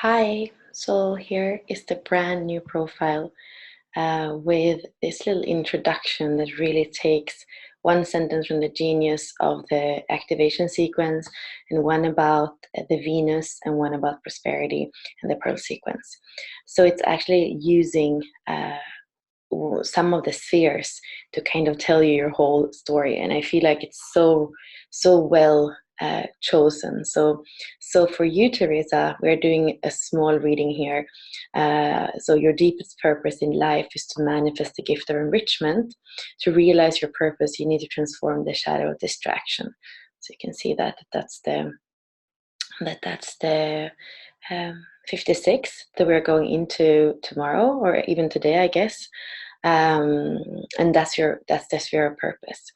Hi, so here is the brand new profile with this little introduction that really takes one sentence from the genius of the activation sequence and one about the Venus and one about prosperity and the Pearl sequence. So it's actually using some of the spheres to kind of tell you your whole story, and I feel like it's so well chosen. So for you, Teresa, we're doing a small reading here. So your deepest purpose in life is to manifest the gift of enrichment. To realize your purpose, you need to transform the shadow of distraction. So you can see that's the 56 that we're going into tomorrow, or even today, I guess. And that's the sphere of purpose.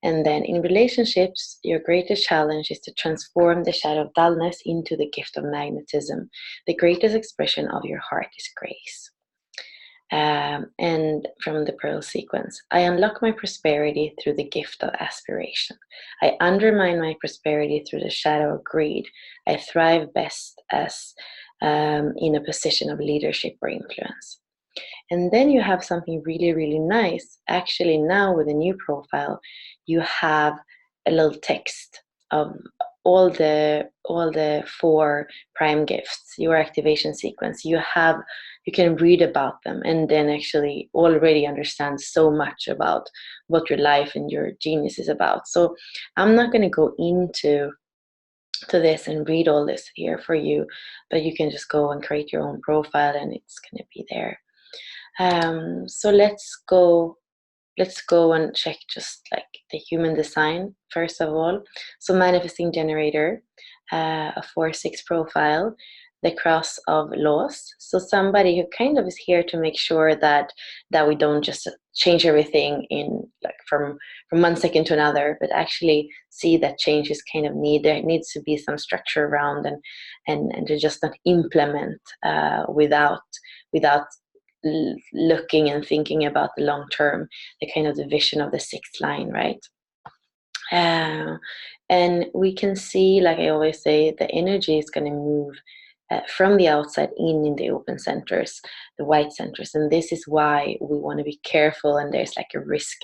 And then in relationships, your greatest challenge is to transform the shadow of dullness into the gift of magnetism. The greatest expression of your heart is grace. And from the Pearl sequence, I unlock my prosperity through the gift of aspiration. I undermine my prosperity through the shadow of greed. I thrive best as in a position of leadership or influence. And then you have something really, really nice. Actually, now with a new profile, you have a little text of all the four prime gifts, your activation sequence. You can read about them and then actually already understand so much about what your life and your genius is about. So I'm not going to go into this and read all this here for you, but you can just go and create your own profile and it's going to be there. So let's go and check just like the human design first of all. So manifesting generator, a 4-6 profile, the cross of laws. So somebody who kind of is here to make sure that we don't just change everything in like from one second to another, but actually see that change is kind of there needs to be some structure around and to just not implement without looking and thinking about the long term, the kind of the vision of the sixth line, right? And we can see, like I always say, the energy is going to move from the outside in the open centers, the white centers, and this is why we want to be careful. And there's like a risk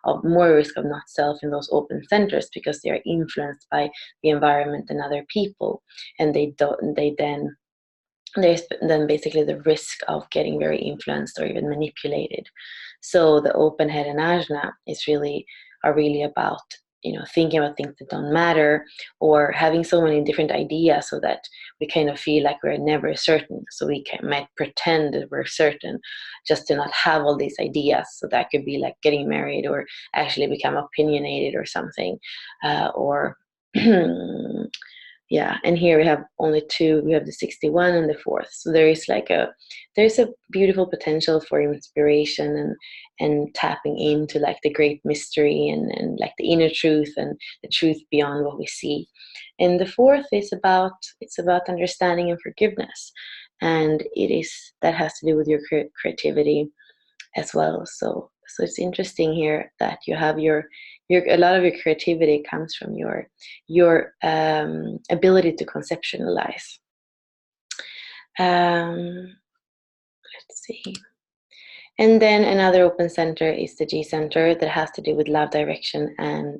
of more risk of not self in those open centers because they are influenced by the environment and other people, and there's then basically the risk of getting very influenced or even manipulated. So the open head and ajna are really about thinking about things that don't matter, or having so many different ideas so that we kind of feel like we're never certain, so we might pretend that we're certain just to not have all these ideas. So that could be like getting married or actually become opinionated or something, or yeah. And here we have only two. We have the 61 and the 4th. So there's a beautiful potential for inspiration and tapping into like the great mystery and like the inner truth and the truth beyond what we see. And the 4th is about understanding and forgiveness, and that has to do with your creativity as well. So it's interesting here that you have your a lot of your creativity comes from your ability to conceptualize. Let's see. And then another open center is the G center that has to do with love, direction, and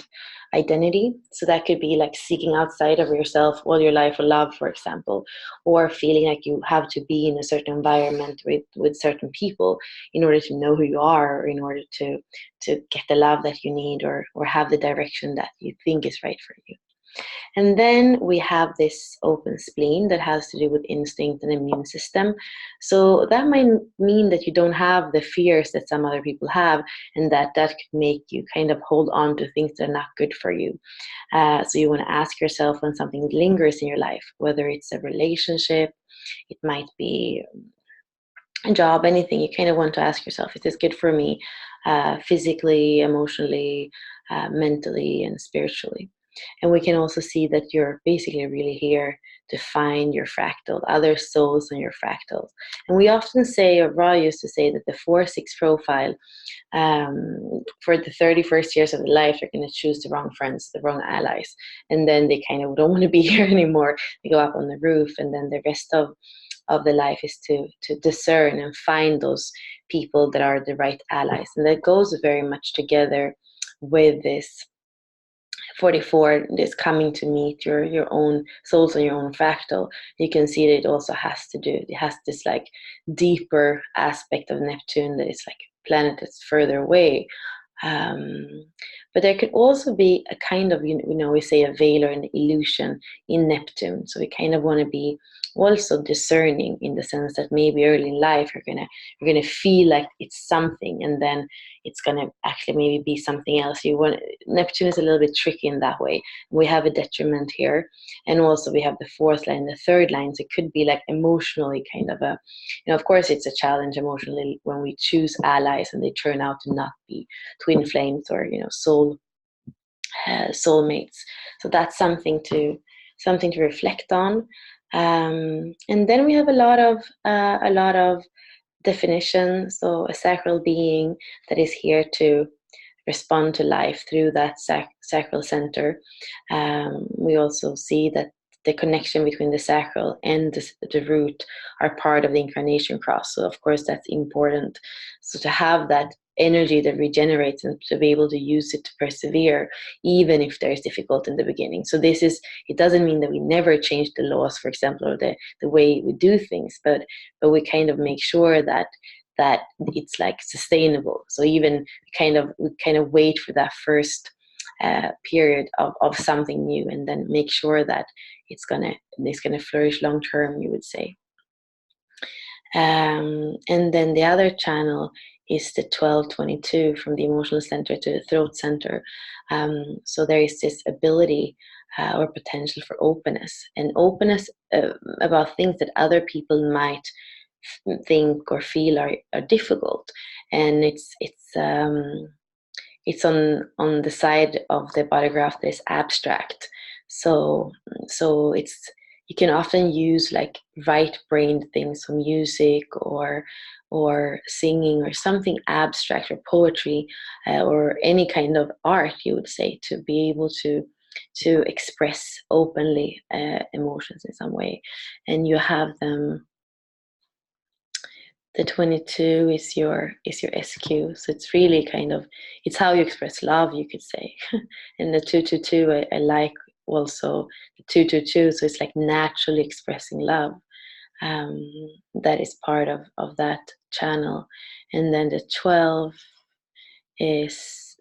identity. So that could be like seeking outside of yourself all your life for love, for example, or feeling like you have to be in a certain environment with certain people in order to know who you are, or in order to get the love that you need, or have the direction that you think is right for you. And then we have this open spleen that has to do with instinct and immune system. So that might mean that you don't have the fears that some other people have, and that could make you kind of hold on to things that are not good for you. So you want to ask yourself when something lingers in your life, whether it's a relationship, it might be a job, anything. You kind of want to ask yourself, is this good for me physically, emotionally, mentally, and spiritually? And we can also see that you're basically really here to find your fractal, other souls in your fractals. And we often say, or Ra used to say, that the 4-6 profile, for the 31st years of their life, they're going to choose the wrong friends, the wrong allies. And then they kind of don't want to be here anymore. They go up on the roof, and then the rest of of the life is to discern and find those people that are the right allies, and that goes very much together with this 44, this coming to meet your own souls and your own fractal. You can see that it also has to do, it has this like deeper aspect of Neptune that is like a planet that's further away. But there could also be a kind of, we say a veil or an illusion in Neptune. So we kind of want to be also discerning, in the sense that maybe early in life you're gonna feel like it's something, and then it's gonna actually maybe be something else. Neptune is a little bit tricky in that way. We have a detriment here, and also we have the fourth line, the third line. So it could be like emotionally kind of a, of course it's a challenge emotionally when we choose allies and they turn out to not be twin flames or soulmates. So that's something to reflect on. And then we have a lot of definition. So a sacral being that is here to respond to life through that sacral center. We also see that the connection between the sacral and the root are part of the incarnation cross. So of course that's important. So to have that energy that regenerates and to be able to use it to persevere, even if there's difficult in the beginning. So it doesn't mean that we never change the laws, for example, or the way we do things, but we kind of make sure that it's like sustainable. So even we kind of wait for that first period of something new, and then make sure that it's gonna flourish long term, you would say. And then the other channel is the 1222, from the emotional center to the throat center. So there is this ability or potential for openness, and openness about things that other people might think or feel are difficult. And it's on the side of the body graph that is abstract. So it's, you can often use like right-brained things, so music or singing or something abstract, or poetry or any kind of art, you would say, to be able to express openly emotions in some way. And you have them. The 22 is your SQ, so it's really kind of, it's how you express love, you could say. And the 222, I like also the 222, so it's like naturally expressing love. That is part of that channel. And then the 12 is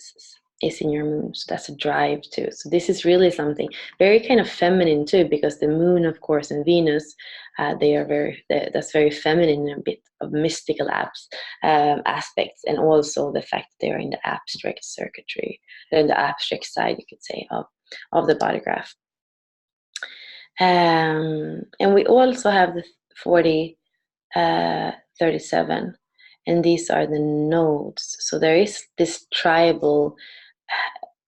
in your moon, so that's a drive too. So this is really something very kind of feminine too, because the moon, of course, and Venus, that's very feminine, and a bit of mystical aspects, and also the fact that they are in the abstract circuitry, in the abstract side, you could say, of the body graph. And we also have the 40 37, and these are the nodes. So there is this tribal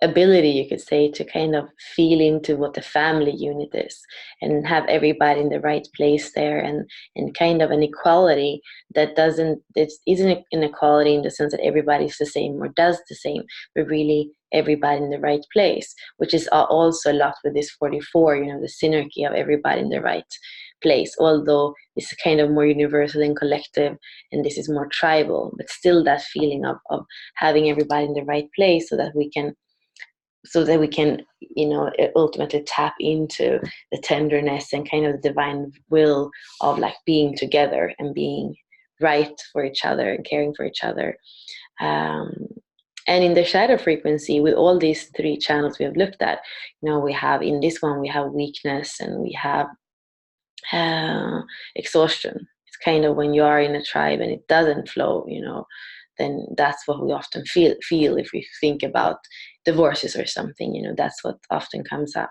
ability, you could say, to kind of feel into what the family unit is, and have everybody in the right place there, and kind of an equality that isn't an equality in the sense that everybody's the same or does the same, but really everybody in the right place, which is also a lot with this 44, the synergy of everybody in the right place, although it's kind of more universal and collective, and this is more tribal, but still that feeling of having everybody in the right place, so that we can ultimately tap into the tenderness and kind of the divine will of like being together and being right for each other and caring for each other. And in the shadow frequency, with all these three channels we have looked at, we have, in this one, we have weakness, and we have exhaustion. It's kind of when you are in a tribe and it doesn't flow, then that's what we often feel if we think about divorces or something. That's what often comes up.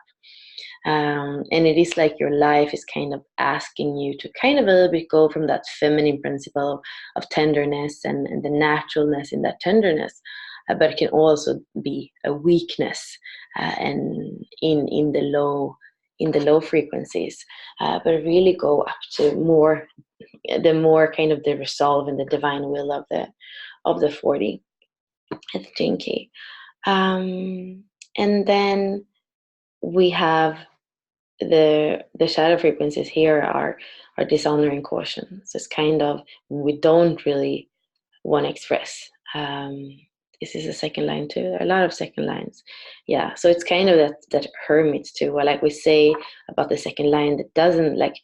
And it is like your life is kind of asking you to kind of a little bit go from that feminine principle of tenderness and the naturalness in that tenderness, but it can also be a weakness and in the low frequencies, but really go up to the more kind of the resolve and the divine will of the 40 at Jinki. And then we have the shadow frequencies here are dishonor and caution. So it's kind of, we don't really want to express. This is a second line too. There are a lot of second lines. Yeah, so it's kind of that hermit too. Well, like we say about the second line, that doesn't like,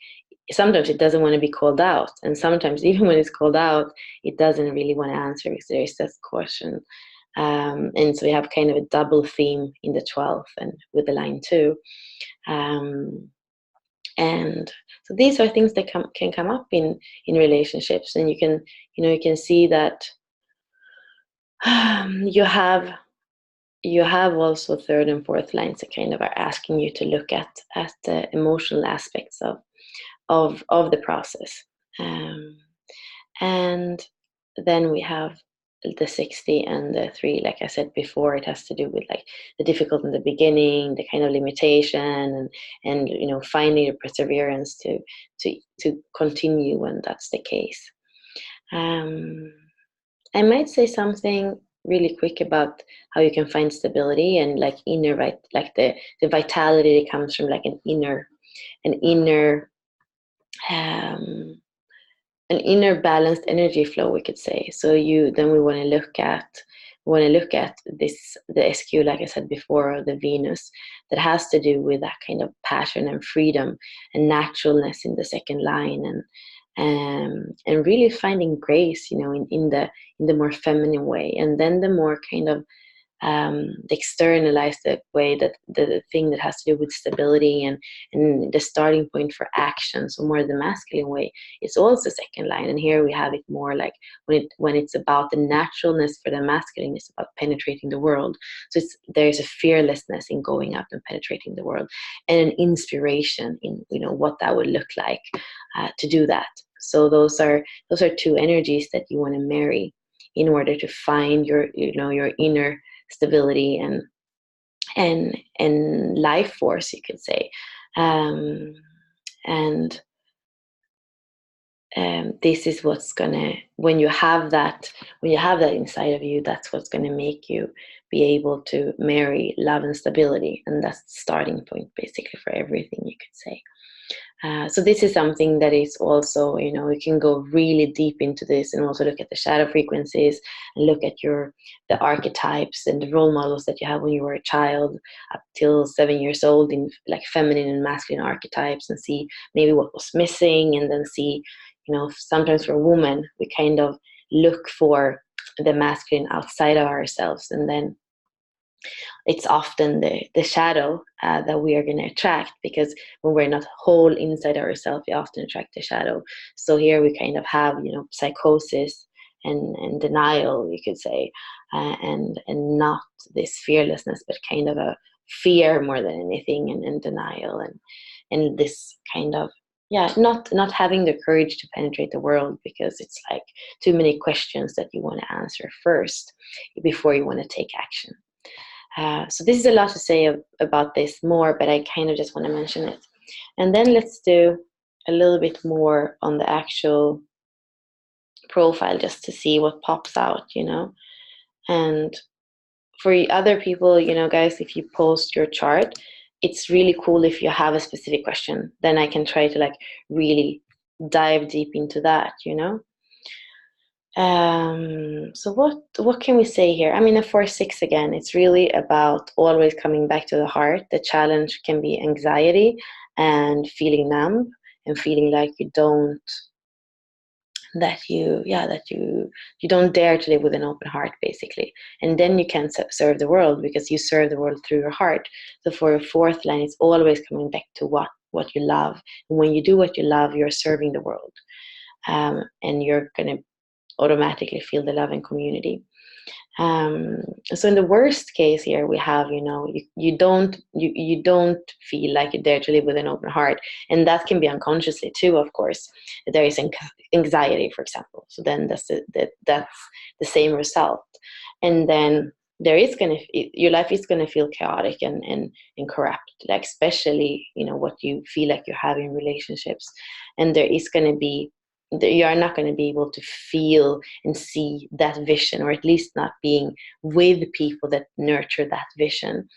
sometimes it doesn't want to be called out, and sometimes even when it's called out, it doesn't really want to answer because there is that caution. And so we have kind of a double theme in the 12th and with the line 2. And so these are things that can come up in relationships, and you can see that you have also third and fourth lines that kind of are asking you to look at the emotional aspects of the process. And then we have the 60 and the 3. Like I said before, it has to do with like the difficult in the beginning, the kind of limitation, and finding the perseverance to continue when that's the case. I might say something really quick about how you can find stability and like inner, right, like the vitality that comes from like an inner balanced energy flow, we could say. So we want to look at this, the SQ, like I said before, the Venus, that has to do with that kind of passion and freedom and naturalness in the second line, and really finding grace, in the more feminine way, and then the more kind of the externalized way, that the thing that has to do with stability and the starting point for action, so more the masculine way, it's also second line. And here we have it more like when it's about the naturalness for the masculine, it's about penetrating the world. So there's a fearlessness in going out and penetrating the world, and an inspiration in what that would look like to do that. So those are 2 energies that you want to marry in order to find your inner stability and life force, you could say. And this is what's gonna, when you have that inside of you, that's what's gonna make you be able to marry love and stability, and that's the starting point basically for everything, you could say. So this is something that is also, you can go really deep into this and also look at the shadow frequencies and look at the archetypes and the role models that you have when you were a child up till 7 years old, in like feminine and masculine archetypes, and see maybe what was missing, and then see, sometimes for a woman, we kind of look for the masculine outside of ourselves, and then it's often the shadow that we are going to attract, because when we're not whole inside ourselves, we often attract the shadow. So here we kind of have, psychosis and denial, you could say, and not this fearlessness, but kind of a fear more than anything, and denial, and this kind of, not having the courage to penetrate the world, because it's like too many questions that you want to answer first before you want to take action. So this is a lot to say about this more, but I kind of just want to mention it. And then let's do a little bit more on the actual profile, just to see what pops out, And for other people, guys, if you post your chart, it's really cool if you have a specific question. Then I can try to like really dive deep into that, So what can we say here? I mean, a 4-6 again, it's really about always coming back to the heart. The challenge can be anxiety and feeling numb and feeling like you don't dare to live with an open heart, basically. And then you can serve the world, because you serve the world through your heart. So for a 4th line, it's always coming back to what you love. And when you do what you love, you're serving the world, and you're going to automatically feel the love and community. So in the worst case here, we have, you don't feel like you dare to live with an open heart, and that can be unconsciously too, of course. There is anxiety, for example. So then that's the same result, and then your life is gonna feel chaotic and corrupt, like especially what you feel like you have in relationships, and you are not going to be able to feel and see that vision, or at least not being with people that nurture that vision.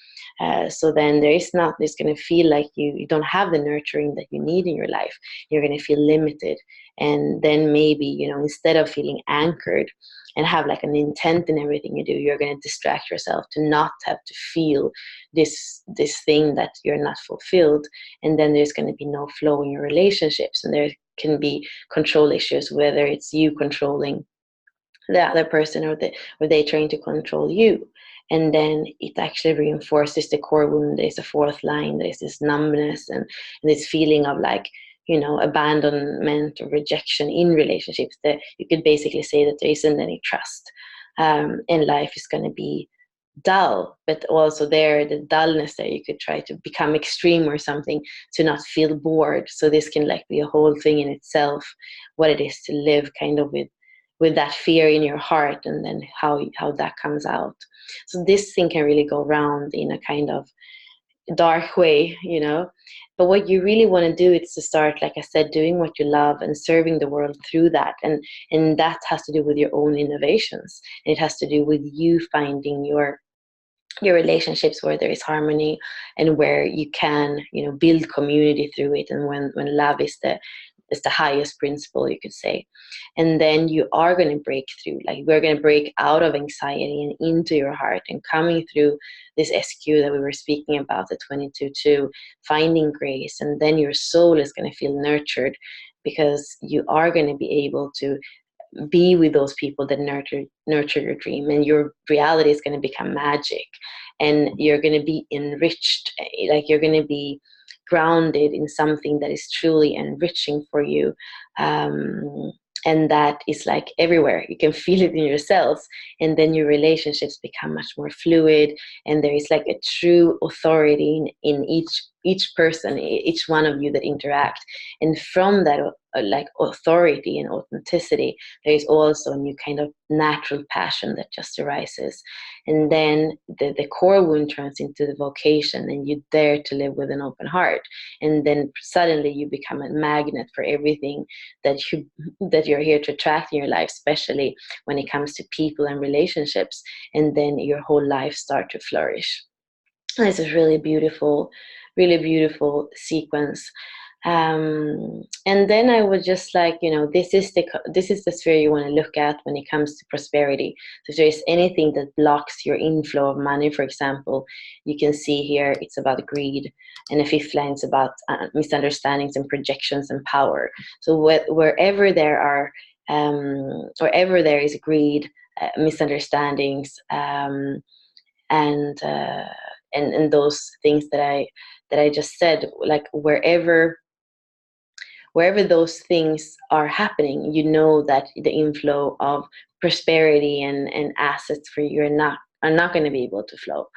So then there's going to feel like you don't have the nurturing that you need in your life. You're going to feel limited. And then maybe, instead of feeling anchored and have like an intent in everything you do, you're going to distract yourself to not have to feel this thing that you're not fulfilled. And then there's going to be no flow in your relationships, and there can be control issues, whether it's you controlling the other person, or they trying to control you. And then it actually reinforces the core wound. There's a fourth line, there's this numbness and this feeling of like, abandonment or rejection in relationships, that you could basically say that there isn't any trust, and life is going to be dull. But also there, the dullness there, you could try to become extreme or something to not feel bored. So this can like be a whole thing in itself, what it is to live kind of with that fear in your heart, and then how that comes out. So this thing can really go around in a kind of dark way. But what you really want to do is to start, like I said, doing what you love and serving the world through that. And that has to do with your own innovations. It has to do with you finding your relationships where there is harmony, and where you can build community through it, and when love is the highest principle, you could say. And then you are going to break through, like we're going to break out of anxiety and into your heart, and coming through this SQ that we were speaking about, the 22-2, finding grace. And then your soul is going to feel nurtured, because you are going to be able to be with those people that nurture your dream, and your reality is going to become magic, and you're going to be enriched, like you're going to be grounded in something that is truly enriching for you, and that is like everywhere. You can feel it in yourselves, and then your relationships become much more fluid, and there is like a true authority in each person, each one of you that interact. And from that like authority and authenticity, there is also a new kind of natural passion that just arises. And then the core wound turns into the vocation, and you dare to live with an open heart. And then suddenly you become a magnet for everything that you're here to attract in your life, especially when it comes to people and relationships. And then your whole life start to flourish. This is really beautiful sequence. And then I would just like, this is the sphere you want to look at when it comes to prosperity. So if there is anything that blocks your inflow of money, for example, you can see here it's about greed, and the fifth line is about misunderstandings and projections and power. So wherever there is greed, misunderstandings, and those things that I just said, like wherever those things are happening, that the inflow of prosperity and assets for you are not going to be able to flow.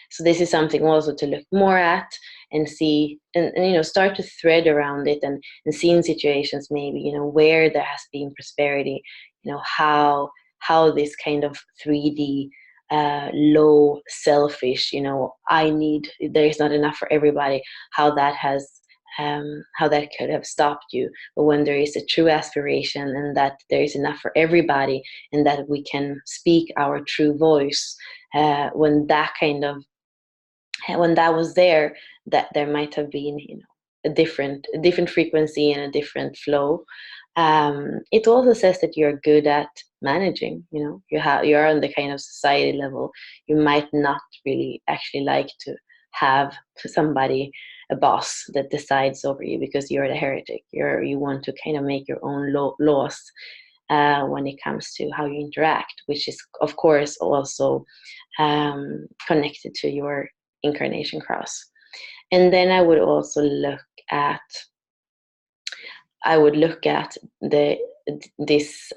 So this is something also to look more at and see, and start to thread around it, and see in situations maybe where there has been prosperity, how this kind of 3D low selfish, there is not enough for everybody, how that could have stopped you. But when there is a true aspiration, and that there is enough for everybody, and that we can speak our true voice, when that was there, that there might have been a different frequency and a different flow. It also says that you're good at managing. You're on the kind of society level. You might not really actually like to have somebody, a boss, that decides over you, because you're the heretic. You want to kind of make your own laws when it comes to how you interact, which is of course also connected to your incarnation cross. And then I would also look at these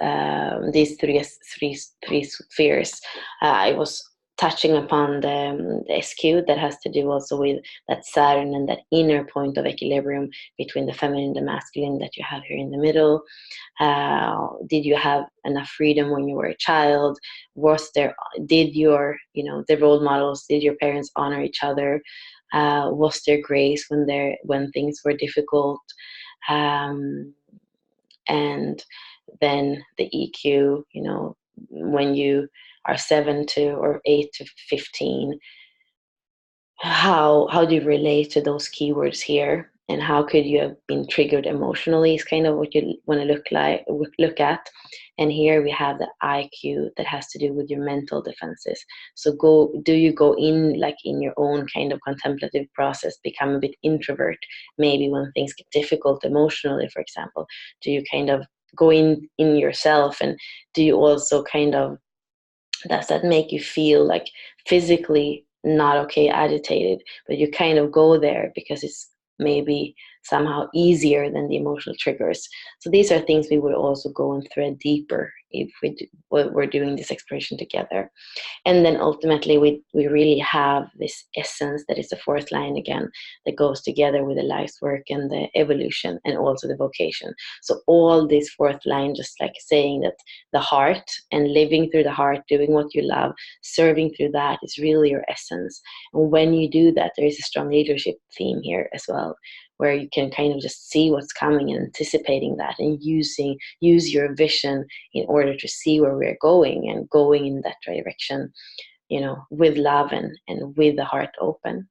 three spheres. I was touching upon the SQ that has to do also with that Saturn and that inner point of equilibrium between the feminine and the masculine that you have here in the middle. Did you have enough freedom when you were a child? Did the role models, did your parents honor each other? Was there grace when things were difficult? And then the EQ, when you are 7 to or 8 to 15, how do you relate to those keywords here, and how could you have been triggered emotionally is kind of what you want to look at. And here we have the IQ that has to do with your mental defenses. So do you go in like in your own kind of contemplative process, become a bit introvert maybe when things get difficult emotionally, for example? Do you kind of go in yourself, and do you also kind of, does that make you feel like physically not okay, agitated, but you kind of go there because it's maybe somehow easier than the emotional triggers? So these are things we would also go and thread deeper if we're doing this exploration together. And then ultimately we really have this essence that is the fourth line again, that goes together with the life's work and the evolution and also the vocation. So all this fourth line, just like saying that the heart and living through the heart, doing what you love, serving through that is really your essence. And when you do that, there is a strong leadership theme here as well, where you can kind of just see what's coming and anticipating that, and use your vision in order to see where we're going, and going in that direction, with love and with the heart open.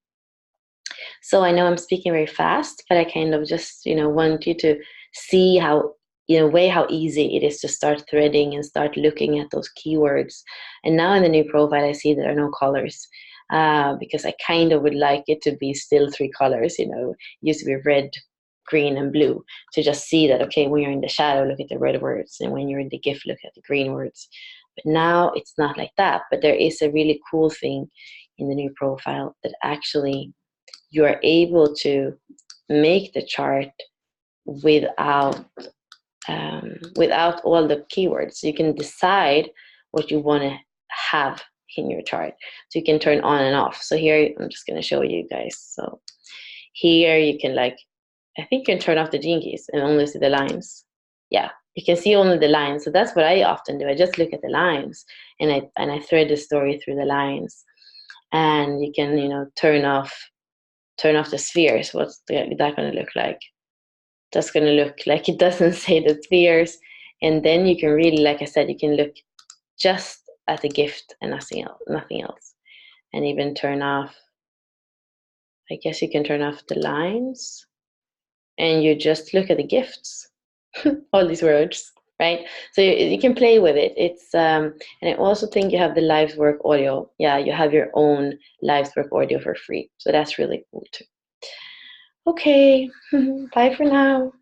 So I know I'm speaking very fast, but I kind of just, want you to see how, how easy it is to start threading and start looking at those keywords. And now in the new profile, I see there are no colors, because I kind of would like it to be still 3 colors, it used to be red, green, and blue, to just see that, okay, when you're in the shadow, look at the red words, and when you're in the gift, look at the green words. But now it's not like that, but there is a really cool thing in the new profile that actually you are able to make the chart without all the keywords. So you can decide what you want to have in your chart. So you can turn on and off. So here, I'm just going to show you guys. So here you can I think you can turn off the gene keys and only see the lines. Yeah, you can see only the lines. So that's what I often do. I just look at the lines, and I thread the story through the lines. And you can, turn off the spheres. What's that going to look like? That's going to look like it doesn't say the spheres. And then you can really, like I said, you can look just at the gift and nothing else. And even turn off, I guess you can turn off the lines, and you just look at the gifts, all these words, right? So you can play with it. It's and I also think you have the Life's Work audio. Yeah, you have your own Life's Work audio for free. So that's really cool too. Okay, bye for now.